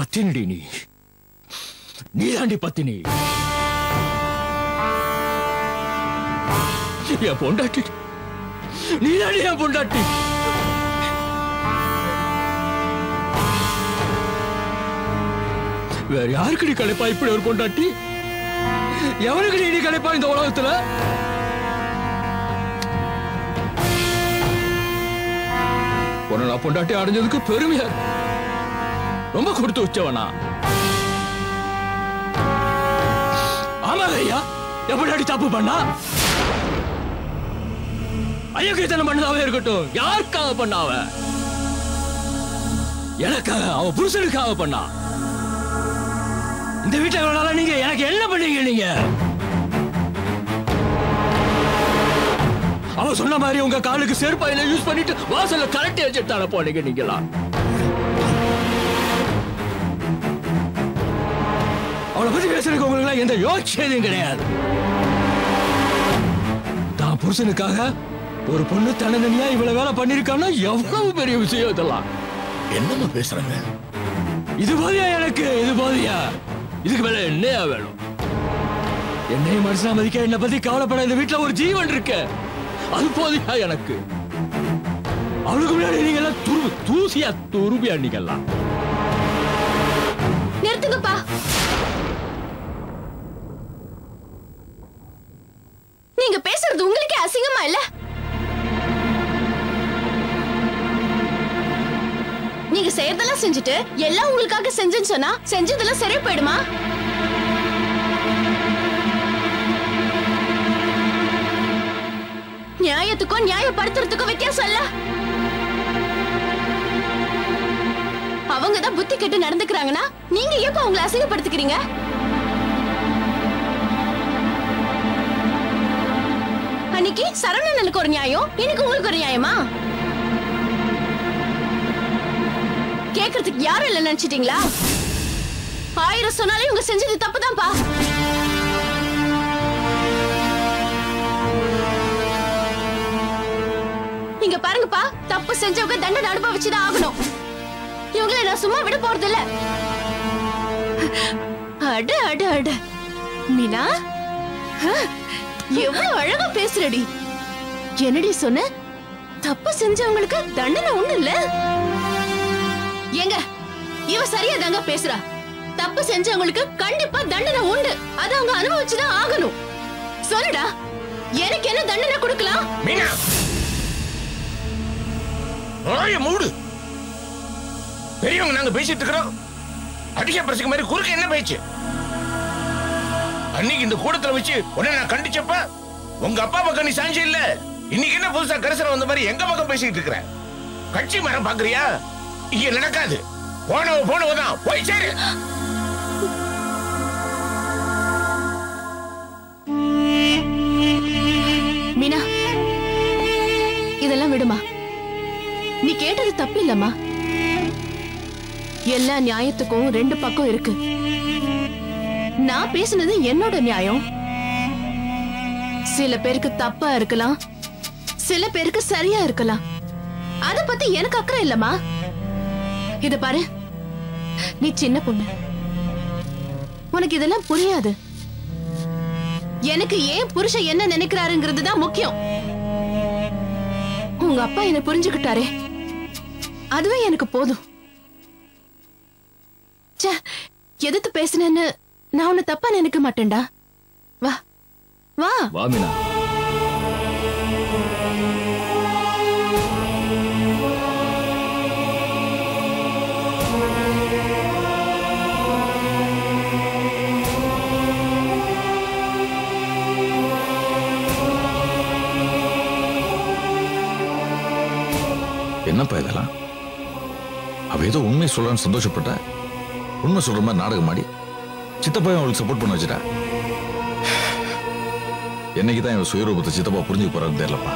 பத்தினிடி நீ தாண்டி பத்தினி. என் பொண்டாட்டி நீ தாண்டி என் பொண்டாட்டி. வேற யாருக்கு நீ கலைப்பா இப்படி ஒரு பொண்டாட்டி? எவனுக்கு நீ கலைப்பா இந்த உலகத்துல? உன்னை நான் பொண்டாட்டி அடைஞ்சதுக்கு பெருமையா ரொம்ப கொடுத்து வச்சவனா? ஆமா ஐயா, எப்படி தப்பு பண்ணா? ஐயக்கித்தனம் பண்ணதாவே இருக்கட்டும், யாருக்காக பண்ணாவ? எனக்காக, அவ புருஷனுக்காக பண்ணா. இந்த வீட்டை வேணால நீங்க எனக்கு என்ன பண்ணீங்க? நீங்க அவ சொன்ன மாதிரி உங்க காலுக்கு செருப்பாயில யூஸ் பண்ணிட்டு வாசல்ல கரெக்ட் வச்சுட்டால போனீங்க. நீங்களா அவளை பத்தி பேசுறதுக்கு உங்களுக்கு எந்த யோசிச்சதும் கிடையாது. தான் புருஷனுக்காக ஒரு பொண்ணு தன்னந்தனியா இவ்வளவு வேலை பண்ணிருக்கான்னா எவ்வளவு பெரிய விஷயம் இதெல்லாம். என்னமா பேசுறாங்க? இது போதியா எனக்கு? இது போதியா? இதுக்கு மேல என்னையா வேணும்? என்னையும் மனுஷனா மதிக்க, என்னை பத்தி கவலைப்பட இந்த வீட்டுல ஒரு ஜீவன் இருக்கு, அது போதியா எனக்கு? அவளுக்கு முன்னாடி நீங்க எல்லாம் தூசியா துருபியா நீங்க எல்லாம். நிறுத்துங்கப்பா. நீங்க பேசுறது உங்களுக்கே அசிங்கமா இல்ல? நீங்க செய்யறதெல்லாம் செஞ்சுட்டு எல்லாம் உங்களுக்காக செஞ்சேன்னு சொன்னா செஞ்சதெல்லாம் சரியா போயிடுமா? நியாயத்துக்கும் நியாயப்படுத்துறதுக்கும் வித்தியாசம் இல்ல. அவங்கதான் புத்தி கெட்டு நடந்துக்கிறாங்கன்னா நீங்க எப்ப அவங்களை அசிங்கப்படுத்திக்கிறீங்க? அன்னைக்கு சரவணனுக்கு ஒரு நியாயம், இன்னைக்கு உங்களுக்கு ஒரு நியாயமா? கேக்குறதுக்கு யாரும் இல்ல நினைச்சிட்டீங்களா? 1000 சொன்னாலே இவங்க செஞ்சது தப்புதான்ப்பா. இங்க பாருங்கப்பா, தப்பு செஞ்சவங்க தண்டனை அனுபவிச்சுதான் ஆகணும். இவங்களை நான் சும்மா விட போறது இல்ல. அட அட அட மீனா, எவ்வளவு அழகா பேசுறடி. என்னடி சொன்ன? தப்பு செஞ்சவங்களுக்கு தண்டனை ஒண்ணு இல்ல. ஏங்க, இவ சரியா தாங்க பேசுறா. தப்பு செஞ்சவங்களுக்கு கண்டிப்பா தண்டனை உண்டு, அது அவங்க அனுபவிச்சுதான் ஆகணும். சொல்லுடா, எனக்கு என்ன தண்டனை கொடுக்கலாம்? மீனா, மூடு. பெரியவங்க நாங்க பேசிட்டு இருக்கிறோம், அடிக்க பிரச்சனை மாதிரி குறுக்க என்ன பேச்சு? அன்னைக்கு இந்த கூடத்துல வச்சு உடனே நான் கண்டிச்சப்ப உங்க அப்பா பக்கம் நீ சாஞ்சி இல்ல. இன்னைக்கு என்ன புதுசா கரிசனம் வந்த மாதிரி எங்க பக்கம் பேசிட்டு இருக்கிற? கட்சி மரம் பாக்குறியா? இங்க நடக்காது. போனவதான் போய் சேரு. மீனா, இதெல்லாம் விடுமா. நீ கேட்டது தப்பு இல்லம்மா. எல்லா நியாயத்துக்கும் 2 பக்கம் இருக்கு. நான் பேசுனது என்னோட நியாயம். சில பேருக்கு தப்பா இருக்கலாம், சில பேருக்கு சரியா இருக்கலாம். அத பத்தி எனக்கு அக்கறை இல்லம்மா. இத பாரு, நீ சின்ன பொண்ணு, உனக்கு இதெல்லாம் புரியாது. எனக்கு ஏன் புருஷன் என்ன நினைக்கிறாருங்கிறது தான் முக்கியம். உங்க அப்பா என்ன புரிஞ்சுக்கிட்டாரே, அதுவே எனக்கு போதும். எதிர்த்து பேசினேன்னு நான் உன்னை தப்பா நினைக்க மாட்டேன்டா. வா வா வா மீனா. என்னப்பா இதெல்லாம்? அவ ஏதோ உண்மை சொல்லலான்னு சந்தோஷப்பட்ட, உண்மை சொல்ற மாதிரி நாடகம் ஆடி சித்தப்பாவை அவளுக்கு சப்போர்ட் பண்ண வச்சுட்டா. என்னைக்குதான் இவன் சுயரூபத்தை சித்தப்பா புரிஞ்சுக்க போறான்னு தெரியலப்பா.